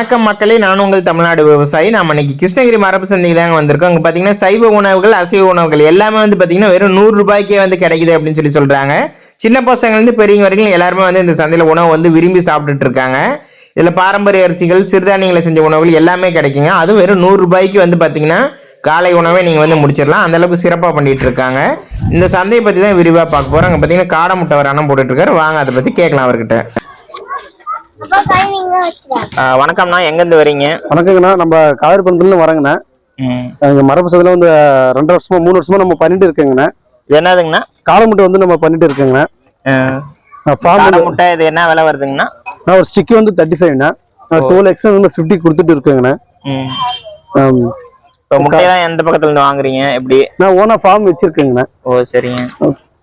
வணக்கம் மக்களே, நான் உங்கள் தமிழ்நாடு விவசாயி. நம்ம இன்னைக்கு கிருஷ்ணகிரி மரபு சந்தைக்கு தாங்க வந்திருக்கோம். அங்கே பார்த்தீங்கன்னா சைவ உணவுகள், அசைவ உணவுகள் எல்லாமே வந்து பார்த்தீங்கன்னா வெறும் 100 ரூபாய்க்கே வந்து கிடைக்குது அப்படின்னு சொல்றாங்க. சின்ன பசங்கள்லேருந்து பெரியவங்க வரைக்கும் எல்லாருமே வந்து இந்த சந்தையில் உணவு வந்து விரும்பி சாப்பிட்டுட்டு இருக்காங்க. இதில் பாரம்பரிய அரிசிகள், சிறுதானியங்களை செஞ்ச உணவுகள் எல்லாமே கிடைக்குங்க. அதுவும் வெறும் 100 ரூபாய்க்கு வந்து பார்த்தீங்கன்னா காலை உணவை நீங்கள் வந்து முடிச்சிடலாம். அந்த அளவுக்கு சிறப்பாக பண்ணிட்டு இருக்காங்க. இந்த சந்தையை பற்றி தான் விரிவாக பார்க்க போகிறோம். அங்கே பார்த்தீங்கன்னா காடை முட்டை வர அண்ணன் போட்டுட்டு இருக்காரு. வாங்க அதை பற்றி கேட்கலாம் அவர்கிட்ட. வணக்கம்ண்ணா, எங்கேருந்து வரீங்க? வணக்கங்கண்ணா, நம்ம காவிரிப்பணத்துல வரேங்கண்ணா. எங்க மரபு சந்தையில வந்து 2 வருஷமா 3 வருஷமா நம்ம பண்ணிட்டு இருக்கேங்கண்ணா. இது என்னதுங்கண்ணா? காடை முட்டை வந்து நம்ம பண்ணிட்டு இருக்கேங்கண்ணா. முட்டை இது என்ன விலை வருதுங்கண்ணா? நான் ஒரு ஸ்டிக் வந்து 35ண்ணா, 2X வந்து 50 கொடுத்துட்டு இருக்கேங்கண்ணா. முட்டையெல்லாம் எந்த பக்கத்துல இருந்து வாங்குறீங்க? எப்படி? நான் ஓனா ஃபார்ம் வச்சிருக்கேங்கண்ணா. ஓ சரிங்க.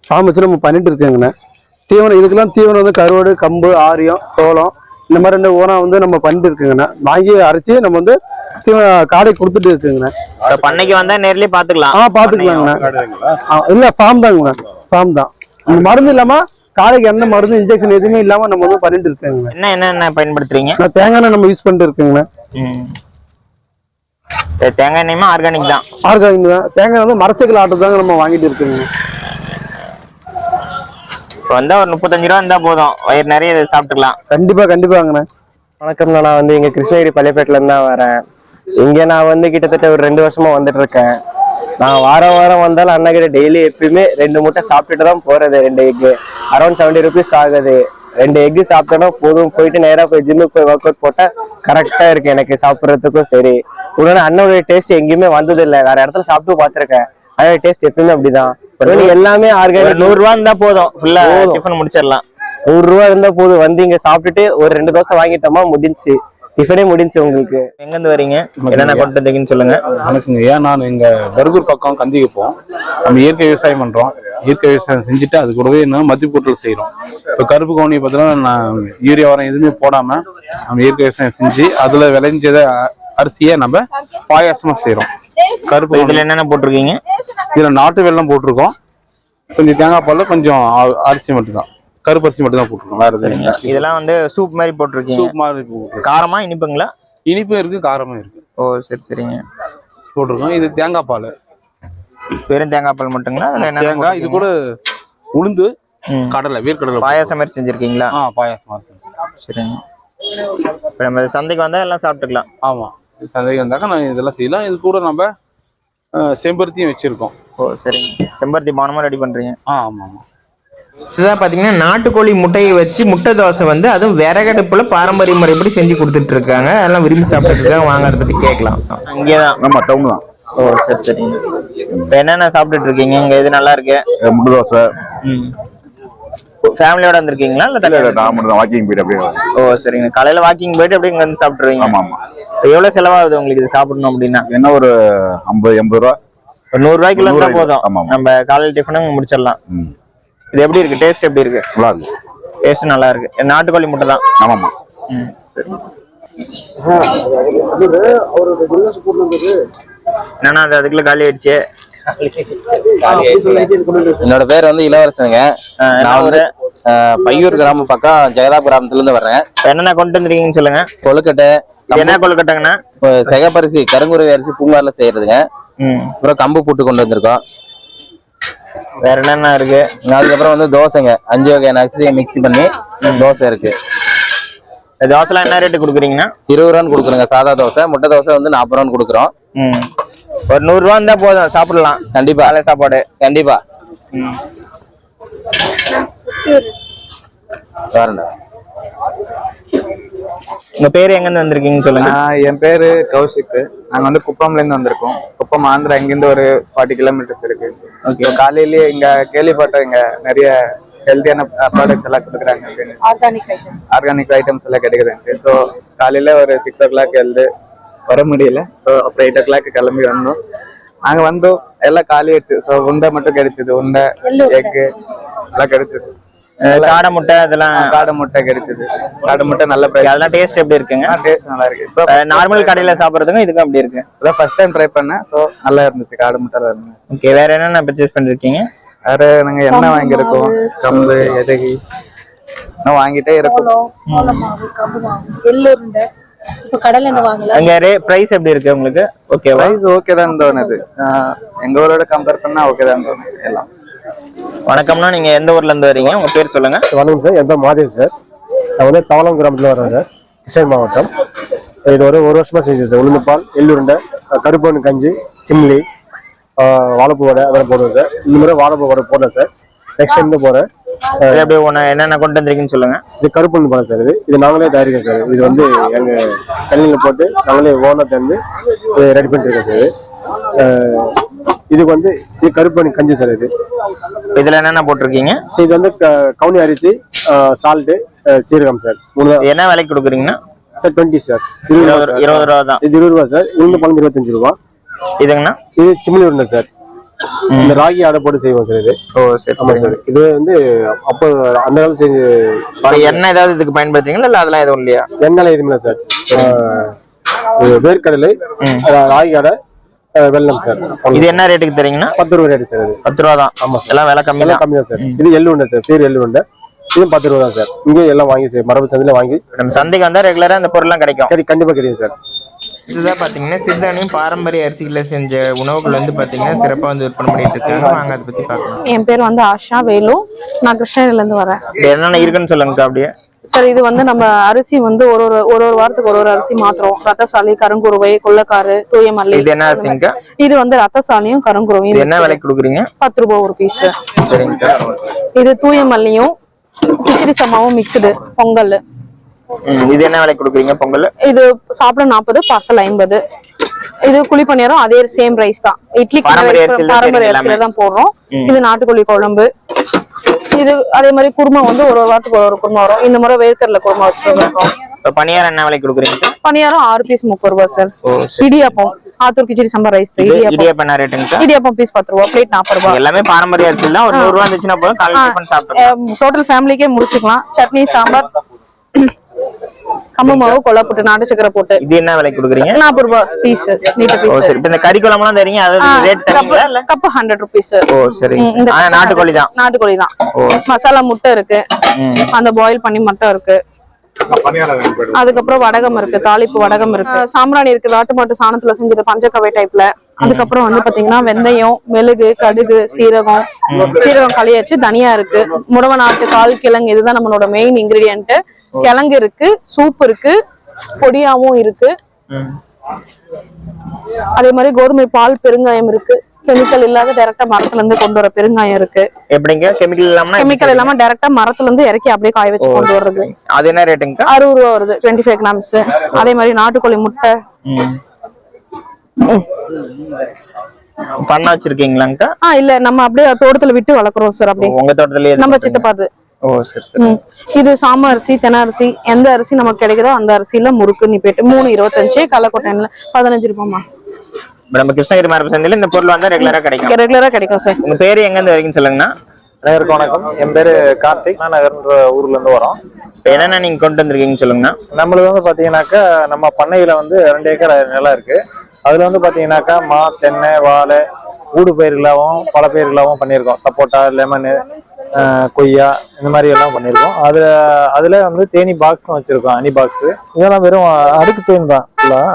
ஃபார்ம் வச்சு நம்ம பண்ணிட்டு இருக்கேங்கண்ணா. தீவனம் இதுக்கெல்லாம் தீவனம் வந்து கருவாடு, கம்பு, ஆரியம், சோளம் இந்த மாதிரி 2 ஓனா வந்து நம்ம பண்ணிட்டு இருக்குங்கண்ணா. வாங்கி அரைச்சி நம்ம வந்து காடை கொடுத்துட்டு இருக்குங்கண்ணா. பண்ணைக்கு வந்தா நேர்லயே பாத்துக்கலாம். பாத்துக்கலாங்கண்ணா. இல்ல ஃபார்ம் தாங்கண்ணா, ஃபார்ம் தான். மருந்து இல்லாம காடைக்கு எந்த மருந்து இன்ஜெக்ஷன் எதுவுமே இல்லாம நம்ம வந்து பண்ணிட்டு இருக்கேங்கண்ணா. என்ன பயன்படுத்துறீங்க? தேங்காய் எண்ணெய் நம்ம யூஸ் பண்ணிட்டு இருக்குங்கண்ணா. தேங்காய் எண்ணெயுமா ஆர்கானிக் தான்? ஆர்கானிக் தான். தேங்காய் வந்து மரச்சக்கல் ஆட்டு தாங்க நம்ம வாங்கிட்டு இருக்குங்க. வந்தா ஒரு 35 ரூபா இருந்தா போதும், வயிறு நிறைய சாப்பிட்டுக்கலாம். கண்டிப்பாங்கண்ணா. வணக்கம், நான் வந்து இங்க கிருஷ்ணகிரி பள்ளிப்பேட்டில இருந்து தான் வரேன். இங்க நான் வந்து கிட்டத்தட்ட ஒரு 2 வருஷமா வந்துட்டு இருக்கேன். நான் வாரம் வந்தாலும் அண்ணா கிட்ட டெய்லி எப்பயுமே 2 முட்டை சாப்பிட்டுட்டு தான் போறது. 2 எக்கு அரௌண்ட் 70 rupees ஆகுது. 2 எக்கு சாப்பிட்டோன்னா போதும். போயிட்டு நேரா போய் ஜிம்முக்கு போய் ஒர்க் அவுட் போட்டா கரெக்டா இருக்கு எனக்கு சாப்பிட்றதுக்கும். சரி, உடனே அண்ணனுடைய டேஸ்ட் எங்கேயுமே வந்தது இல்லை. வேற இடத்துல சாப்பிட்டு பார்த்துருக்கேன், அதோட டேஸ்ட் எப்பயுமே அப்படிதான். எல்லாமே ஆர்கானிக். 100 ரூபா இருந்தா போதும், ஃபுல்லா டிஃபன் முடிச்சிடலாம். 100 ரூபா இருந்தா போதும். வந்து இங்க சாப்பிட்டுட்டு ஒரு 2 தோசை வாங்கிட்டோமா முடிஞ்சு, டிஃபனே முடிஞ்சு. உங்களுக்கு எங்க இருந்து வரீங்க, என்னென்ன கொண்டு வந்தீங்கன்னு சொல்லுங்க. வணக்கங்க. ஏன் நான் இங்க பர்கூர் பக்கம் கந்திக்கு போவோம். நம்ம இயற்கை விவசாயம் பண்றோம். இயற்கை விவசாயம் செஞ்சுட்டு அது கூடவே இன்னும் மதிப்பு கூட்டல் செய்யறோம். இப்போ கருப்பு கவுனி பார்த்தீங்கன்னா நான் யூரியா உரம் எதுவுமே போடாம நம்ம இயற்கை விவசாயம் செஞ்சு அதுல விளைஞ்சத அரிசியை நம்ம பாயாசமா செய்யறோம். கருப்பு இதுல என்னென்ன போட்டிருக்கீங்க? இதுல நாட்டு வெல்லம் போட்டிருக்கோம், கொஞ்சம் தேங்காய் பால்ல கொஞ்சம் அரிசி மட்டும்தான், கருப்பு அரிசி மட்டும் தான் போட்டிருக்கோம். வேற எதுவும். இதெல்லாம் வந்து சூப் மாதிரி போட்டிருக்கீங்க. சூப் மாதிரி காரமா இனிப்புங்களா? இனிப்பும் இருக்கு, காரமும் இருக்கு. ஓ சரிங்க. போட்டிருக்கோம். இது தேங்காய் பால், வெறும் தேங்காய் பால் மட்டுங்களா? அதுல என்ன தேங்காய், இது கூட உளுந்து, கடலை, வேர்க்கடலை. பாயாசம் மாதிரி செஞ்சிருக்கீங்களா? பாயாசம் மாதிரி செஞ்சு. சரிங்க. இப்போ நம்ம சந்தைக்கு வந்தா எல்லாம் சாப்பிட்டுக்கலாம். ஆமா, சந்தைக்கு வந்தாக்கா நான் இதெல்லாம் செய்யலாம். இது கூட நம்ம செம்பருத்தியும் வச்சிருக்கோம். ஓ சரிங்க. செம்பருத்தி பானமா ரெடி பண்றீங்க? ஆமா. இதுதான் பாத்தீங்கன்னா நாட்டுக்கோழி முட்டையை வச்சு முட்டை தோசை வந்து அதுவும் விறகடுப்புல பாரம்பரிய முறைப்படி செஞ்சு கொடுத்துட்டு இருக்காங்க. அதெல்லாம் விரும்பி சாப்பிட்டு இருக்காங்க. வாங்க அதை பத்தி கேட்கலாம். அங்கேதான் நம்ம டவுன் தான். ஓ சரிங்க. இப்போ என்னென்ன சாப்பிட்டுட்டு இருக்கீங்க இங்க? இது நல்லா இருக்கு, முட்டை தோசை. ஃபேமிலியோட வந்திருக்கீங்களா இல்ல தனியா? வாக்கிங் போயிட்டு அப்படியே. ஓ சரிங்க. காலையில வாக்கிங் போயிட்டு அப்படியே இங்க வந்து சாப்பிட்டுருவீங்க? ஆமா. எவ்வளவு செலவாகுது உங்களுக்கு இது சாப்பிடணும் அப்படின்னா? என்ன ஒரு 50-80 ரூபா. ஒரு 100 ரூபாய்க்குள்ள இருந்தா போதும், நம்ம காலையில டிஃபனும் முடிச்சிடலாம். இது எப்படி இருக்கு? டேஸ்ட் எப்படி இருக்கு? நல்லா இருக்கு. டேஸ்ட் நல்லா இருக்கு. நாட்டுக்கோழி முட்டை தான்? ஆமாமா. சரி. என்னன்னா அது அதுக்குள்ள காலி ஆயிடுச்சு. என்னோட பேர் வந்து இளவரசனுங்க. நான் வந்து பையூர் கிராமம் பக்கம் ஜெகதா கிராமத்துல இருந்து வர்றேன். என்னென்ன கொண்டு வந்துருக்கீங்கன்னு சொல்லுங்க. கொழுக்கட்டை. என்ன கொழுக்கட்டைங்கண்ணா? சிகப்பரிசி, கருங்குருவி அரிசி பூங்கார்ல செய்யறதுங்க. அப்புறம் கம்பு போட்டு கொண்டு வந்திருக்கோம். வேற என்னென்ன இருக்கு? அதுக்கப்புறம் வந்து தோசைங்க, 5 வகையான அரிசியை மிக்ஸ் பண்ணி தோசை இருக்கு. தோசைலாம் என்ன ரேட்டு கொடுக்குறீங்கன்னா? 20 ரூபான்னு கொடுக்குறோங்க சாதா தோசை. முட்டை தோசை வந்து 40 ரூபான்னு கொடுக்குறோம். ஒரு 100 ரூபா இருந்தா போதும், சாப்பிடலாம். கண்டிப்பா சாப்பாடு கண்டிப்பா. உங்க பேரு எங்க இருந்து வந்திருக்கீங்கன்னு சொல்லுங்க. என் பேரு கௌஷிக். நாங்க வந்து குப்பம்ல இருந்து வந்திருக்கோம். குப்பம் ஆந்திரா, இங்கிருந்து ஒரு 40 கிலோமீட்டர்ஸ் இருக்கு. ஓகே. காலையிலேயே இங்க கேள்விப்பட்டோம், இங்க நிறைய ஹெல்த்தியான ப்ராடக்ட்ஸ் எல்லாம் கொடுக்குறாங்க அப்படின்னு. ஆர்கானிக் ஐட்டம்ஸ் எல்லாம் கிடைக்குதுங்க. ஸோ காலையில ஒரு 6 o'clock எழுது வர முடியல. ஸோ அப்புறம் 8 o'clock கிளம்பி வந்தோம். நாங்க வந்தோம், எல்லாம் காலி ஆயிடுச்சு. ஸோ உண்டை மட்டும் கிடைச்சது. உண்டை, எக்கு எல்லாம் கிடைச்சது. காடை முட்டை, அதெல்லாம் காடை முட்டை கிடைச்சது. காடை முட்டை நல்ல பிரைஸ். அதெல்லாம் டேஸ்ட் எப்படி இருக்குங்க? டேஸ்ட் நல்லா இருக்கு. இப்போ நார்மல் கடையில சாப்பிடுறதுக்கும் இதுக்கும் அப்படி இருக்கு? அதான் ஃபர்ஸ்ட் டைம் ட்ரை பண்ணேன். ஸோ நல்லா இருந்துச்சு, காடை முட்டை இருந்துச்சு. ஓகே. வேற என்னென்ன பர்ச்சேஸ் பண்ணிருக்கீங்க? வேற நாங்க எண்ணெய் வாங்கியிருக்கோம், கம்பு, எதகி இன்னும் வாங்கிட்டே இருக்கும். இப்போ கடையில இருந்து வாங்கல. அங்க பிரைஸ் எப்படி இருக்கு உங்களுக்கு? ஓகேவா? பிரைஸ் ஓகே தான் தோணுது. எங்க ஊரோட கம்பேர் பண்ணா ஓகே தான் தோணுது எல்லாம். வணக்கம்னா, நீங்க எந்த ஊர்ல இருந்து வரீங்க? உங்க பேர் சொல்லுங்க. வணக்கம் சார், என் பேர் மாதேஷ் சார். நான் வந்து தவளம் கிராமத்தில் வரேன் சார், கிருஷ்ணகிரி மாவட்டம். இது ஒரு வருஷமா செஞ்சேன் சார். உளுந்துப்பால், எள்ளுருண்டை, கருப்பொண்ணு கஞ்சி, சிம்லி, வாழைப்பூ வடை அதெல்லாம் போடுவேன் சார். இந்த மாதிரி வாழைப்பூ வடை போடுறேன் சார். நெக்ஸ்ட் டைம் போறேன். இது அப்படியே என்னென்ன கொண்டு வந்திருக்கீங்கன்னு சொல்லுங்க. இது கருப்பொண்ணு பால் சார். இது நாங்களே தயாரிக்கோம் சார். இது வந்து எங்க கல்லில் போட்டு நாங்களே ஓனர் தந்து ரெடி பண்ணிட்டு இருக்கோம் சார். இதுக்கு வந்து இது கருப்பொண்ணு கஞ்சி சார். இதுல என்னென்ன போட்டிருக்கீங்க? இது வந்து கவுனி அரிசி, சால்ட்டு, சீரகம் சார். என்ன விலைக்கு கொடுக்குறீங்கன்னா சார்? 20 சார். 20 ரூபா தான். இது 20 ரூபா சார். உளுந்து பழம் 25 ரூபா. இதுங்கண்ணா? இது சிம்லி உருண்டை சார். இந்த ராகி ஆடை போட்டு செய்வோம் சார். இது ஆமா சார். இது வந்து அப்போ அந்த காலத்துல செஞ்சு எண்ணெய் ஏதாவது இதுக்கு பயன்படுத்துறீங்களா? இல்ல அதெல்லாம் எதுவும் இல்லையா? எண்ணெய் எதுவுமே சார். வேர்க்கடலை, ராகி ஆடை, வெல்லம் சார். இது என்ன ரேட்டுக்கு தரீங்கன்னா? 10 ரூபா ரேட்டு சார். இது 10 ரூபா தான். ஆமா சார். எல்லாம் விலை கம்மி தான் சார். இது எள்ளு உண்டை சார், பேர் எள்ளு உண்டை. இதுவும் 10 ரூபா தான் சார். இங்கே எல்லாம் வாங்கி சார், மரபு சந்தையில வாங்கி நம்ம சந்தைக்கு வந்தா ரெகுலரா இந்த பொருள்லாம் கிடைக்கும். கண்டிப்பா கிடைக்கும் சார். இதுதான் பாத்தீங்கன்னா சிறுதானியம் பாரம்பரிய அரிசிகளை செஞ்ச உணவுகள் வந்து பாத்தீங்கன்னா சிறப்பா வந்து விற்பனை பண்ணிட்டு இருக்காங்க. வாங்க அதை பத்தி பார்க்கலாம். என் பேர் வந்து ஆஷா வேலு. நான் கிருஷ்ணகிரில இருந்து வரேன். என்னென்ன இருக்குன்னு சொல்லுங்க அப்படியே. சார், இது வந்து நம்ம அரிசி வந்து ஒரு வாரத்துக்கு ஒரு அரிசி மாத்திரம். ரத்தசாலி, கருங்குருவை, கொள்ளக்காரு, தூய மல்லி. இது என்ன அரிசிங்க? இது வந்து ரத்தசாலியும் கருங்குருவையும். என்ன விலை கொடுக்குறீங்க? 10 ரூபாய் ஒரு பீஸ். சரிங்க. இது தூய மல்லியும் கிச்சடி சமாவும் மிக்ஸ்டு பொங்கல். இது என்ன விலை கொடுக்குறீங்க பொங்கல்? இது சாப்பிட 40, பார்சல் 50. இது குழிப்பணியாரம் அதே சேம் ரைஸ் தான். இட்லி பாரம்பரிய அரிசியில தான் போடுறோம். இது நாட்டுக்கோழி குழம்பு. இது அதே மாதிரி குருமா வந்து ஒரு வாரத்துக்கு ஒரு குருமா வரும். இந்த முறை வேர்க்கடலை குருமா வச்சுட்டு இருக்கோம். பணியாரம் என்ன விலை கொடுக்குறீங்க? பணியாரம் 6 பீஸ் 30 ரூபாய் சார். இடியாப்பம் ஆத்தூர் கிச்சடி சம்பா ரைஸ். இடியாப்பம் என்ன ரேட்டுங்க? இடியாப்பம் பீஸ் 10 ரூபாய், பிளேட் 40 ரூபாய். எல்லாமே பாரம்பரிய அரிசி தான். ஒரு 100 ரூபாய் இருந்துச்சுன்னா போதும், காலையில டிஃபன் சாப்பிடலாம். டோட்டல் ஃபேமிலிக்கே முடிச்சுக்கலாம். சட்னி, சாம்பார், கம்பு மாவு, கொலை போட்டு, நாட்டு சக்கரை போட்டு. இது என்ன விலை கொடுக்குறீங்க? 40 ரூபாய் பீஸ், நீட்ட பீஸ். சரி. இந்த கறி குழம்புலாம் தரீங்க, அது ரேட் தரீங்களா இல்ல? Cup 100 rupees. ஓ சரி. நாட்டுக்கோழி தான். நாட்டுக்கோழி தான். மசாலா முட்டை இருக்கு, அந்த பாயில் பண்ணி முட்டை இருக்கு. அதுக்கப்புறம் வடகம் இருக்கு, தாளிப்பு வடகம் இருக்கு, சாம்பிராணி இருக்கு, நாட்டு மாட்டு சாணத்துல செஞ்சது பஞ்சகவை டைப்ல. அதுக்கப்புறம் வந்து பாத்தீங்கன்னா வெந்தயம், மெழுகு, கடுகு, சீரகம் களியாச்சு, தனியா இருக்கு, முடவ நாட்டு கால் கிழங்கு. இதுதான் நம்மளோட மெயின் இன்கிரீடியன்ட். கிழங்கு இருக்கு, சூப் இருக்கு, பொடியாவும் இருக்கு. அதே மாதிரி கோதுமை பால், பெருங்காயம் இருக்கு. கெமிக்கல் இல்லாத டைரக்டா மரத்துல இருந்து கொண்டு வர பெருங்காயம் இருக்கு. எப்படிங்க? கெமிக்கல் இல்லாம டைரக்டா மரத்துல இருந்து இறக்கி அப்படியே காய வச்சு கொண்டு வர்றது. அது என்ன ரேட்டுங்க? 60 ரூபாய் வருது, 25 கிராம்ஸ். அதே மாதிரி நாட்டுக்கோழி முட்டை. பண்ண வச்சிருக்கீங்களாங்க? இல்ல, நம்ம அப்படியே தோட்டத்துல விட்டு வளர்க்குறோம் சார். அப்படியே உங்க தோட்டத்திலேயே நம்ம சித்தப்பாது. ஓ சரி சரி. இது சாம அரிசி, தென அரிசி, எந்த அரிசி நமக்கு கிடைக்குதோ அந்த அரிசியில முறுக்கு நிப்பேட்டு 3.25, கள்ளக்கொட்டையில 15 ரூபாய்மா. நம்ம கிருஷ்ணகிரி மரபு சந்தையில இந்த பொருள் வந்து ரெகுலரா கிடைக்கும் சார். உங்க பேரு எங்க இருந்து வரைக்கும் சொல்லுங்கண்ணா. அனைவருக்கும் வணக்கம். என் பேரு கார்த்திக். நகர்ன்ற ஊர்ல இருந்து வரோம். என்னென்ன நீங்க கொண்டு வந்திருக்கீங்கன்னு சொல்லுங்கண்ணா. நம்மளுக்கு வந்து பாத்தீங்கன்னாக்கா நம்ம பண்ணையில வந்து 2 ஏக்கர் நிலம் இருக்கு. அதுல வந்து பாத்தீங்கன்னாக்கா மா, தென்னை, வாழை, ஊடு பயிர்களாகவும் பல பயிர்களாகவும் பண்ணியிருக்கோம். சப்போட்டா, லெமனு, கொய்யா, இந்த மாதிரி எல்லாம் பண்ணியிருக்கோம். அதுல வந்து தேனி பாக்ஸும் வச்சிருக்கோம், ஹனி பாக்ஸ். இதெல்லாம் வெறும் அடுக்கு தேன் தான்,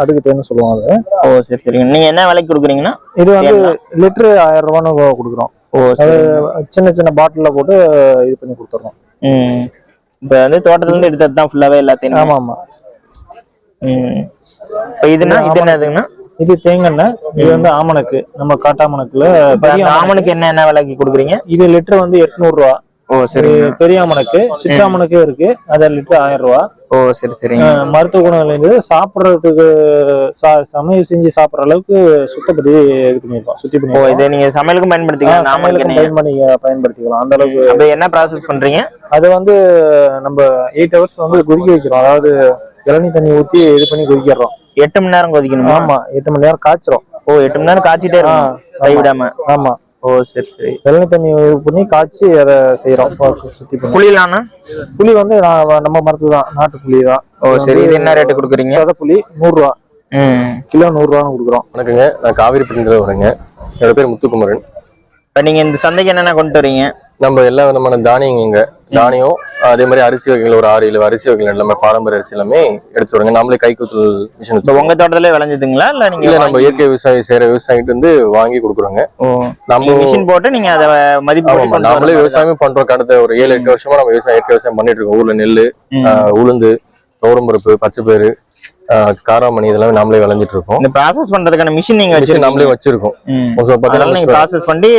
அடுக்கு தேன்னு சொல்லுவோம் அது. ஓ சரி சரிங்க. நீங்க என்ன விலைக்கு கொடுக்குறீங்கன்னா? இது வந்து லிட்டரு 1000 ரூபான்னு கொடுக்குறோம். அது சின்ன சின்ன பாட்டில போட்டு இது பண்ணி கொடுத்துறோம். இப்ப வந்து தோட்டத்துல இருந்து எடுத்தது தான் ஃபுல்லாவே எல்லாத்தையும். ஆமா ஆமா. இப்ப இது என்னதுங்கன்னா? இது தேங்கெண்ணெய். இது வந்து ஆமணக்கு, நம்ம காட்டாமணக்குல. ஆமணக்கு என்ன விலைக்கு கொடுக்குறீங்க? இது லிட்டர் வந்து 800 ரூபா. ஓ சரி. பெரிய ஆமணக்கு, சிற்றாமணக்கு இருக்கு, அது லிட்டர் 1000 ரூபா. ஓ சரி சரி. மருத்துவ குணம் இருந்தது. சாப்பிட்றதுக்கு சமையல் செஞ்சு சாப்பிட்ற அளவுக்கு சுத்தப்படி இது பண்ணிருக்கோம், சுத்தி பண்ணி. இதை நீங்க சமையலுக்கும் பயன்படுத்திக்கலாம் அந்த அளவுக்கு. என்ன ப்ராசஸ் பண்றீங்க? அது வந்து நம்ம 8 hours வந்து கொதிக்க வைக்கிறோம். அதாவது இளநீ தண்ணி ஊத்தி இது பண்ணி கொதிக்கிறோம். 8 மணி நேரம் கொதிக்கணும்? ஆமா, 8 மணி நேரம் காய்ச்சிரும். ஓ 8 மணி நேரம் காய்ச்சிட்டே இருக்கும் கைவிடாம? ஆமா. ஓ சரி சரி. இளநீ தண்ணி இது பண்ணி காய்ச்சி அதை செய்யறோம், சுத்தி பண்ணி. புளிலானா? புளி வந்து நம்ம மரத்து தான், நாட்டு புளி தான். ஓ சரி. இது என்ன ரேட்டு கொடுக்குறீங்க? சத புளி 100 ரூபா, கிலோ 100 ரூபான்னு கொடுக்குறோம். வணக்கங்க, நான் காவிரிப்பட்டினத்துல வரேங்க. என்னோட பேர் முத்துக்குமரன். இப்ப நீங்க இந்த சந்தைக்கு என்னென்ன கொண்டு வரீங்க? நம்ம எல்லா விதமான தானியம் அதே மாதிரி அரிசி வகைகள் ஒரு 6-7 அரிசி வகைகள் எல்லாமே பாரம்பரிய அரிசி எல்லாமே எடுத்து வருங்க. நம்மளே கைக்குத்தல் மிஷின் இப்போ உங்க தோட்டத்துல விளைஞ்சதுங்களா இல்ல நீங்க இல்ல நம்ம இயற்கை விவசாயம் செய்யற விவசாயிட்டு வந்து வாங்கி கொடுக்குறோங்க. நம்ம மிஷின் போட்டு நீங்க அதை மதிப்பு நம்மளே விவசாயமே பண்றோம். கடந்த ஒரு 7-8 வருஷமா நம்ம இயற்கை விவசாயம் பண்ணிட்டு இருக்கோம். ஊர்ல நெல்லு, உளுந்து, துவரம்பருப்பு, பச்சைப்பயிறு, காராமணி இதெல்லாம் நாமளே விளைஞ்சிட்டு இருக்கோம். இந்த ப்ராசஸ் பண்றதுக்கான மிஷின் நீங்க நம்மளே வச்சிருக்கோம். நீங்க ப்ராசஸ் பண்ணி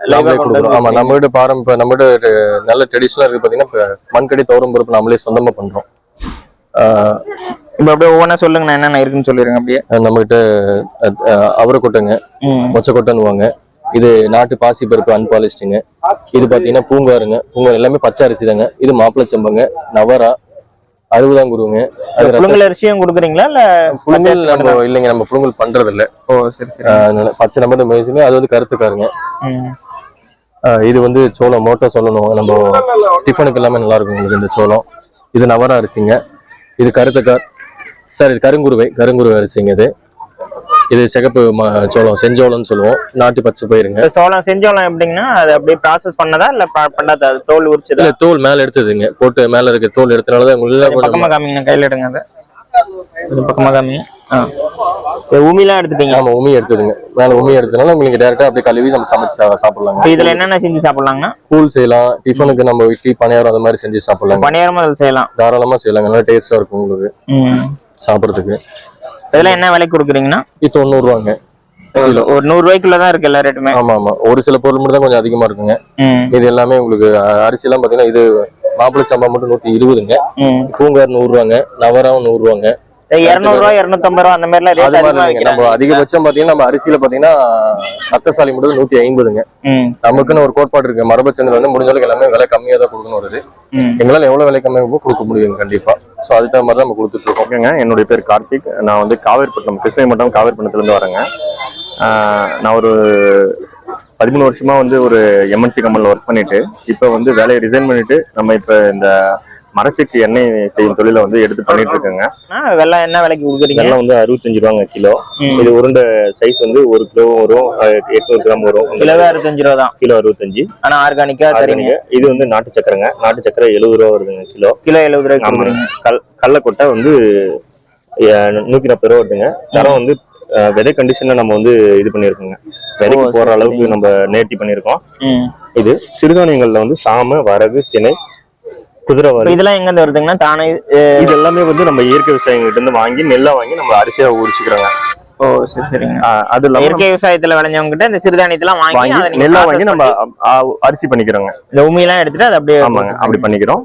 கொடுக்குறோம். ஆமா, நம்ம கிட்ட நம்ம கிட்ட நல்ல ட்ரெடிஷனலா இருக்கு. பாத்தீங்கன்னா மண்கடி துவரம்பருப்பு நம்மளே சொந்தமா பண்றோம். இப்ப அப்படியே ஒவ்வொன்றா சொல்லுங்க, என்னென்ன இருக்குன்னு சொல்லிருங்க. அப்படியே நம்ம கிட்ட அவரைக்கொட்டைங்க, மொச்சக்கொட்டைன்னுவாங்க. இது நாட்டு பாசி பருப்பு அன்பாலிஸ்டுங்க. இது பாத்தீங்கன்னா பூங்காருங்க. பூங்கார் எல்லாமே பச்சை அரிசி தாங்க. இது மாப்பிளை செம்பங்க, நவரா, 60 குருவுங்க. புழுங்கல் அரிசியும் கொடுக்குறீங்களா இல்ல புழுங்கல்? நம்ம இல்லைங்க, நம்ம புழுங்கல் பண்றது இல்ல. சரி சரி. பச்சை நம்பர் மேய்ச்சுங்க. அது வந்து கருத்துக்காருங்க. இது வந்து சோளம், மோட்டோ சோளம். நம்ம டிஃபனுக்கு எல்லாமே நல்லா இருக்கும் உங்களுக்கு இந்த சோளம். இது நவரா அரிசிங்க. இது கருத்துக்கார், சார் இது கருங்குருவை அரிசிங்க. இது சிகப்பு சோளம், செஞ்சோளம்னு சொல்லுவோம். நாட்டு பச்சை பயிருங்க. சோளம் செஞ்சோளம் எப்படிங்கன்னா அது அப்படியே ப்ராசஸ் பண்ணதா இல்ல பண்ணாதா? தோல் உரிச்சதா? இல்ல, தோல் மேல எடுத்ததுங்க. போட்டு மேல இருக்க தோல் எடுத்தனாலதான் உங்களுக்கு பக்கமா காமிங்க, கையில எடுங்க. அதை பக்கமா காமிங்க. உமிலாம் எடுத்துட்டீங்க? ஆமா, உமி எடுத்ததுங்க. மேல உமி எடுத்தனால உங்களுக்கு டேரக்டா அப்படியே கழுவி நம்ம சமைச்சு சாப்பிடலாங்க. இதுல என்னென்ன செஞ்சு சாப்பிடலாங்கன்னா? கூழ் செய்யலாம், டிஃபனுக்கு நம்ம இட்லி பணியாரம் அந்த மாதிரி செஞ்சு சாப்பிடலாம். பணியாரமா அதில் செய்யலாம், தாராளமா செய்யலாங்க. நல்லா டேஸ்டா இருக்கும் உங்களுக்கு சாப்பிடறதுக்கு. இதெல்லாம் என்ன விலைக்கு கொடுக்குறீங்கன்னா? இது 90 ரூபாங்க. ஒரு 100 ரூபாய்க்குள்ளதான் இருக்கு எல்லா ரேட்டுமே. ஆமா ஆமா, ஒரு சில பொருள் மட்டும் தான் கொஞ்சம் அதிகமா இருக்குங்க. இது எல்லாமே உங்களுக்கு அரிசி எல்லாம் பாத்தீங்கன்னா இது மாப்பிளை சம்பா மட்டும் 120ங்க. பூங்கார் 100 ரூபாங்க. நவராவும் 100 ரூபாங்க. 200 ரூபாய் 250 ரூபாய் அந்த மாதிரி எல்லாம் நம்ம அதிகபட்சம் பாத்தீங்கன்னா நம்ம அரிசியில பாத்தீங்கன்னா ரத்தசாலி மட்டும் 150ங்க. நமக்குன்னு ஒரு கோட்பாடு இருக்கு. மரபச்சந்திரன் வந்து முடிஞ்ச அளவுக்கு எல்லாமே விலை கம்மியா தான் கொடுக்கணும் வருது. எங்களால எவ்வளவு விலை கம்மியாக கொடுக்க முடியும் கண்டிப்பா. ஸோ அதுக்கு தகுந்த மாதிரி தான் நம்ம கொடுத்துட்டு இருக்கோம். ஓகேங்க, என்னுடைய பேர் கார்த்திக். நான் வந்து காவேரிப்பட்டினம், கிருஷ்ணகிரி மாவட்டம் காவேரிப்பட்டினத்துல இருந்து வரேங்க. நான் ஒரு 13 வருஷமா வந்து ஒரு எம்என்சி கம்பெனில ஒர்க் பண்ணிட்டு இப்போ வந்து வேலையை ரிசைன் பண்ணிட்டு நம்ம இப்போ இந்த மரச்செக்கு எண்ணெய் செய்யும் தொழிலை வந்து எடுத்து பண்ணிட்டு இருக்கேங்க. வெள்ளம் என்ன விலைக்கு கொடுக்குறீங்க? வெள்ளம் வந்து 65 ரூபாங்க கிலோ. இது உருண்டை சைஸ் வந்து 1 கிலோ வரும், 800 கிராம் வரும். கிலோவே 65 ரூபா தான். கிலோ 65. ஆனா ஆர்கானிக்கா தரீங்க. இது வந்து நாட்டு சக்கரைங்க. நாட்டு சக்கரை 70 ரூபா வருதுங்க கிலோ. 70 ரூபாய்க்கு. கடலக்கொட்டை வந்து 140 ரூபா வருதுங்க. தரம் வந்து விதை கண்டிஷன்ல நம்ம வந்து இது பண்ணிருக்கோங்க. விதைக்கு போற அளவுக்கு நம்ம நேர்த்தி பண்ணிருக்கோம். இது சிறுதானியங்கள்ல வந்து சாம, வரகு, திணை, குதிரை வரகு. இதெல்லாம் எங்க இருந்து வருதுங்கன்னா தானே? இது எல்லாமே வந்து நம்ம இயற்கை விவசாயிகிட்ட இருந்து வாங்கி நெல்லா வாங்கி நம்ம அரிசியா உரிச்சுக்கிறோங்க. சரி சரிங்க. அது இயற்கை விவசாயத்துல விளைஞ்சவங்க கிட்ட இந்த சிறுதானியத்தெல்லாம் வாங்கி நெல்லா வாங்கி நம்ம அரிசி பண்ணிக்கிறோங்க. இந்த உமியெல்லாம் எடுத்துட்டு அது அப்படியே. ஆமாங்க, அப்படி பண்ணிக்கிறோம்.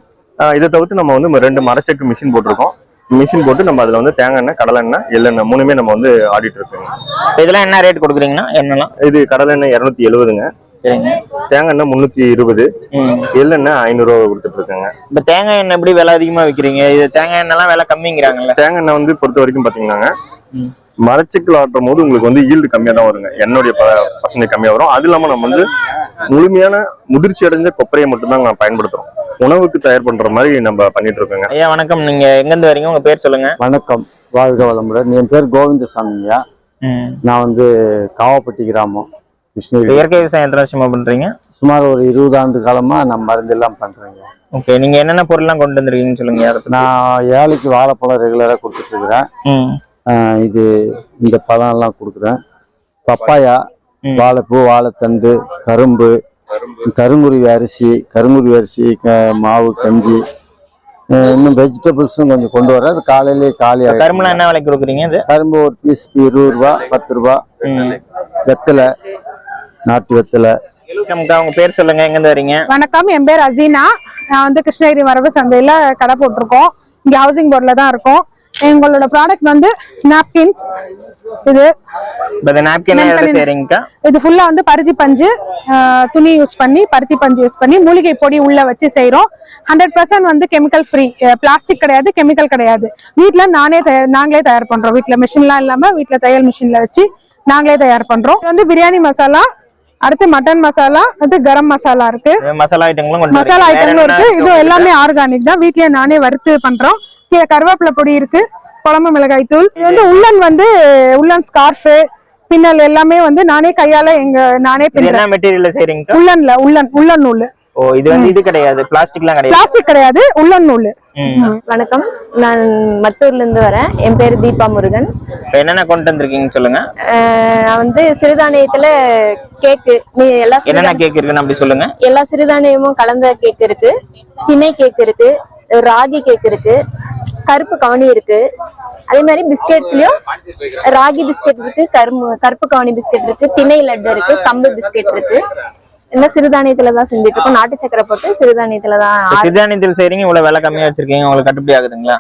இதை தவிர்த்து நம்ம வந்து 2 மரச்செக்கு மிஷின் போட்டிருக்கோம். மிஷின் போட்டு நம்ம அதுல வந்து தேங்காய் எண்ணெய், கடலை எண்ணெய், எள்ளெண்ணெய் 3மே நம்ம வந்து ஆடிட்டு இருக்கோங்க. இதெல்லாம் என்ன ரேட் கொடுக்குறீங்கன்னா? என்னெல்லாம்? இது கடலை எண்ணெய் 270ங்க. சரிங்க. தேங்காய் எண்ணெய் 320, எள்ளெண்ணெய் 500 ரூபா கொடுத்துட்டு இருக்காங்க. இப்ப தேங்காய் எண்ணெய் எப்படி விலை அதிகமா விற்கிறீங்க? இது தேங்காய் எண்ணெய்லாம் விலை கம்மிங்கிறாங்கல்ல? தேங்காய் எண்ணெய் வந்து பொறுத்த வரைக்கும் பாத்தீங்கன்னாங்க, மரச்செக்கில் ஆட்டும் போது உங்களுக்கு வந்து ஈல்டு கம்மியா தான் வருங்க. என்னுடைய பர்சன்டேஜ் கம்மியா வரும். அது இல்லாம நம்ம வந்து முழுமையான முதிர்ச்சி அடைஞ்ச கொப்பரையை மட்டும்தான் நான் பயன்படுத்துறோம். உணவுக்கு தயார் பண்ற மாதிரி நம்ம பண்ணிட்டு இருக்கோங்க. ஐயா வணக்கம், நீங்க எங்க இருந்து வரீங்க? உங்க பேர் சொல்லுங்க. வணக்கம், வாழ்க வளமுடன். என் பேர் கோவிந்தசாமியா. நான் வந்து காவப்பட்டி கிராமம், கிருஷ்ணகிரி. இயற்கை விவசாயம் எத்தனை வருஷமா பண்றீங்க? சுமார் ஒரு 20 ஆண்டு காலமா நான் மருந்து எல்லாம் பண்றேங்க. ஓகே, நீங்க என்னென்ன பொருள்லாம் கொண்டு வந்திருக்கீங்கன்னு சொல்லுங்க. நான் ஏழைக்கு வாழைப்பழம் ரெகுலரா கொடுத்துட்டு இருக்கிறேன். இது இந்த பழம் எல்லாம் கொடுக்குறேன். பப்பாயா, வாழைப்பூ, வாழைத்தண்டு, கரும்பு, கருங்குருவி அரிசி, மாவு, கஞ்சி, இன்னும் வெஜிடபிள்ஸும் கொஞ்சம் கொண்டு வர. அது காலையிலேயே காலியாக. கரும்புலாம் என்ன விலைக்கு கொடுக்குறீங்க? கரும்பு ஒரு பீஸ் 20 ரூபா, 10 ரூபா. வெத்தலை, நாட்டு வெத்தலை. உங்க பேர் சொல்லுங்க, எங்க இருந்து வரீங்க? வணக்கம், என் பேர் அசீனா. நான் வந்து கிருஷ்ணகிரி வரவு சந்தையில கடை போட்டிருக்கோம். இங்க ஹவுசிங் போர்ட்ல தான் இருக்கோம். எங்களோட ப்ராடக்ட் வந்து நாப்கின்ஸ். இது இது ஃபுல்லா வந்து பருத்தி பஞ்சு துணி யூஸ் பண்ணி, பருத்தி பஞ்சு யூஸ் பண்ணி மூலிகை பொடி உள்ள வச்சு செய்யறோம். 100% வந்து கெமிக்கல் ஃப்ரீ. பிளாஸ்டிக் கிடையாது, கெமிக்கல் கிடையாது. வீட்டுல நாங்களே தயார் பண்றோம். வீட்டுல மிஷின்லாம் இல்லாம வீட்டுல தையல் மிஷின்ல வச்சு நாங்களே தயார் பண்றோம். இது வந்து பிரியாணி மசாலா, அடுத்து மட்டன் மசாலா, அடுத்து கரம் மசாலா இருக்கு. மசாலா ஐட்டங்களும் இருக்கு. இது எல்லாமே ஆர்கானிக் தான். வீட்லயே நானே வறுத்து பண்றோம். கருவேப்பிலை பொடி இருக்கு, குழம்பு மிளகாய் தூள். இது வந்து உள்ளன் ஸ்கார்ஃப், பின்னல் எல்லாமே வந்து நானே கையால நானே பின்னுறேன். மெட்டீரியல் செய்றீங்க? உள்ளன் நூல். ஓ இது வந்து இது கிடையாது, பிளாஸ்டிக்லாம் கிடையாது. பிளாஸ்டிக் கிடையாது, உள்ளன் நூல். வணக்கம், நான் மத்தூர்ல இருந்து வரேன். என் பேரு தீபா முருகன். இப்போ என்னென்ன கொண்டு வந்திருக்கீங்கன்னு சொல்லுங்க. நான் வந்து சிறுதானியத்துல கேக்கு, என்னென்ன கேக் இருக்குன்னு அப்படி சொல்லுங்க. எல்லா சிறுதானியமும் கலந்த கேக் இருக்கு, திணை கேக் இருக்கு, ராகி கேக் இருக்கு, கருப்பு கவனி இருக்கு, அதே மாதிரி பிஸ்கெட்ஸ்லயும் ராகி பிஸ்கெட் இருக்கு, கருப்பு கவனி பிஸ்கெட் இருக்கு, திணை லட்டு இருக்கு, கம்பு பிஸ்கெட் இருக்கு. எல்லாம் சிறுதானியத்துலதான் செஞ்சுட்டு இருக்கோம். நாட்டு சக்கரை போட்டு சிறுதானியத்துலதான். சிறுதானியத்தில் செய்றீங்க, இவ்வளவு விலை கம்மியா வச்சிருக்கீங்க, உங்களுக்கு கட்டுப்படி ஆகுதுங்களா?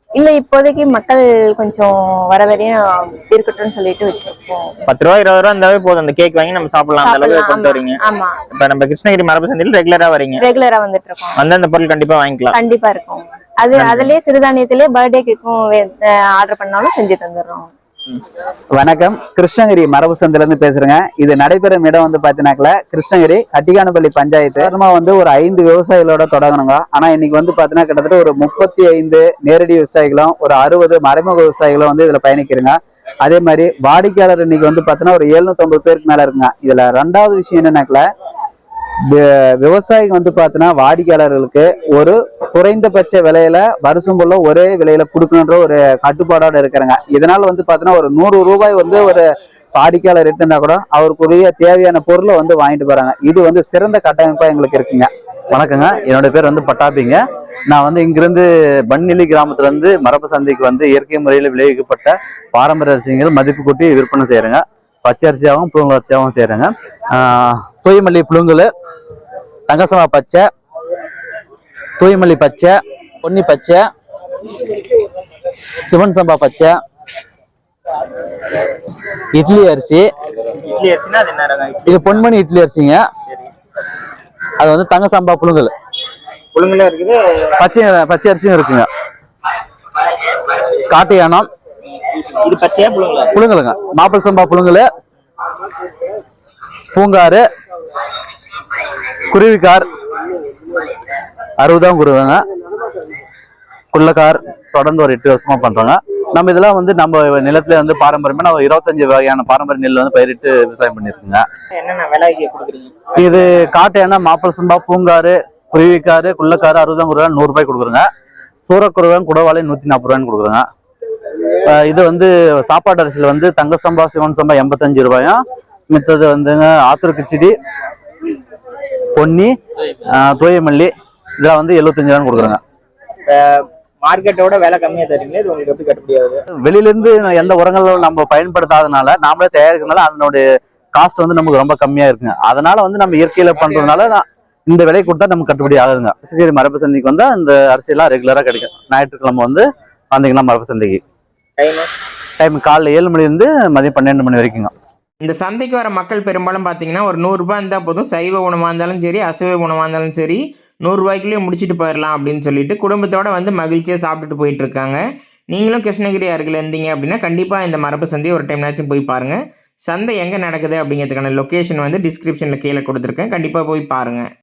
இல்ல, இப்போதைக்கு மக்கள் கொஞ்சம் வர வரையும் இருக்கட்டும்னு சொல்லிட்டு வச்சிருக்கோம். 10 ரூபா 20 ரூபா இருந்தாவே போதும், அந்த கேக் வாங்கி நம்ம சாப்பிடலாம், அந்த அளவுக்கு கொண்டு வரீங்க. ஆமா, இப்ப நம்ம கிருஷ்ணகிரி மரபு சந்தையில் ரெகுலரா வரீங்க. ரெகுலரா வந்துட்டு இருக்கோம். வந்து அந்த பொருள் கண்டிப்பா வாங்கிக்கலாம். கண்டிப்பா இருக்கும். அதுலயே சிறுதானியத்திலேயே பர்த்டே கேக்கும் ஆர்டர் பண்ணாலும் செஞ்சு தந்துடுறோம். வணக்கம், கிருஷ்ணகிரி மரபு சந்தையில இருந்து பேசுறேங்க. இது நடைபெறும் இடம் வந்து பாத்தீங்கன்னாக்கல கிருஷ்ணகிரி கட்டிகானப்பள்ளி பஞ்சாயத்து. ஒரு 5 விவசாயிகளோட தொடங்கணுங்க. ஆனா இன்னைக்கு வந்து பாத்தீங்கன்னா கிட்டத்தட்ட ஒரு 35 நேரடி விவசாயிகளும் ஒரு 60 மறைமுக விவசாயிகளும் வந்து இதுல பயணிக்கிறங்க. அதே மாதிரி வாடிக்கையாளர் இன்னைக்கு வந்து பாத்தீங்கன்னா ஒரு 750 பேருக்கு மேல இருக்குங்க. இதுல 2வது விஷயம் என்னன்னாக்கல விவசாயிகள் வந்து பாத்தீங்கன்னா வாடிக்கையாளர்களுக்கு ஒரு குறைந்தபட்ச விலையில வருஷம் போல ஒரே விலையில கொடுக்கணுன்ற ஒரு கட்டுப்பாடோட இருக்கிறாங்க. இதனால வந்து பாத்தீங்கன்னா ஒரு 100 ரூபாய் வந்து ஒரு வாடிக்கையாளர் இருந்தா கூட அவருக்குரிய தேவையான பொருளை வந்து வாங்கிட்டு போறாங்க. இது வந்து சிறந்த கட்டமைப்பா எங்களுக்கு இருக்குங்க. வணக்கங்க, என்னோட பேர் வந்து பட்டாபிங்க. நான் வந்து இங்கிருந்து பன்னிலி கிராமத்துல இருந்து மரபு சந்தைக்கு வந்து இயற்கை முறையில் விளைவிக்கப்பட்ட பாரம்பரிய அரிசிகள் மதிப்பு கூட்டி விற்பனை செய்யறேங்க. பச்சை அரிசியாகவும் புழுங்கல் அரிசியாகவும் செய்யறேங்க. தூய்மல்லி புழுங்கல், தங்கசமா பச்சை, தூய்மல்லி பச்சை, பொன்னி பச்சை, சிவன் சம்பா பச்சை, இட்லி அரிசி. இது பொன்மணி இட்லி அரிசிங்க. அது வந்து தங்க சம்பா புழுங்கல் இருக்குது, பச்சை அரிசியும் இருக்குங்க. காட்டு யானம், இது பச்சையா புழுங்கலுங்க. மாப்பிள் சம்பா புழுங்கல், பூங்காறு, குருவிக்கார் 60 குருவிங்க, குள்ளக்கார் தொடர்ந்து ஒரு 8 வருஷமா பண்றோங்க. நம்ம இதெல்லாம் வந்து நம்ம நிலத்துல வந்து பாரம்பரியமா நம்ம 25 வகையான பாரம்பரிய நெல் வந்து பயிரிட்டு விவசாயம் பண்ணிருக்குங்க. என்னென்ன விலைக்கு கொடுக்குறீங்க? இது காட்டையான மாப்பிள் சம்பா, பூங்காறு, குருவிக்காரு, குள்ளக்காரு 60 குருவா 100 ரூபாய் கொடுக்குறோங்க. சூரக்குருவன் குடவாளை 140 ரூபாய்னு கொடுக்குறோங்க. இது வந்து சாப்பாட்டு அரிசியில வந்து தங்க சம்பா, சிவன் சம்பா 85 ரூபாயும், மித்தது வந்துங்க ஆத்தூர் கிச்சடி, பொன்னி, தூயமல்லி இதெல்லாம் வந்து 75 ரூபான்னு கொடுக்குறோங்க. மார்க்கெட்டோட விலை கம்மியா தரீங்க, இது உங்களுக்கு எப்படி கட்டுப்படி ஆகுது? வெளியில இருந்து எந்த உரங்களும் நம்ம பயன்படுத்தாதனால நாமளே தயாரிக்கிறதுனால அதனுடைய காஸ்ட் வந்து நமக்கு ரொம்ப கம்மியா இருக்குங்க. அதனால வந்து நம்ம இயற்கையில பண்றதுனால இந்த விலை கொடுத்தா நமக்கு கட்டுப்படி ஆகுதுங்க. கிருஷ்ணகிரி மரபு சந்தைக்கு வந்தா இந்த அரிசியெல்லாம் ரெகுலரா கிடைக்கும். ஞாயிற்றுக்கிழமை வந்து வந்தீங்கன்னா மரபு சந்தைக்கு டைம் காலைல 7 மணிலேருந்து மதியம் 12 மணி வரைக்குங்க. இந்த சந்தைக்கு வர மக்கள் பெரும்பாலும் பார்த்தீங்கன்னா ஒரு 100 ரூபாய் இருந்தால் போதும், சைவ உணவாக இருந்தாலும் சரி அசைவ உணவாக இருந்தாலும் சரி 100 ரூபாய்க்குள்ளேயே முடிச்சுட்டு போயிடலாம் அப்படின்னு சொல்லிட்டு குடும்பத்தோட வந்து மகிழ்ச்சியாக சாப்பிட்டுட்டு போயிட்டு இருக்காங்க. நீங்களும் கிருஷ்ணகிரி அருகில் இருந்தீங்க அப்படின்னா கண்டிப்பாக இந்த மரபு சந்தையை ஒரு டைம்னாச்சும் போய் பாருங்கள். சந்தை எங்கே நடக்குது அப்படிங்கிறதுக்கான லொக்கேஷன் வந்து டிஸ்கிரிப்ஷனில் கீழே கொடுத்துருக்கேன், கண்டிப்பாக போய் பாருங்கள்.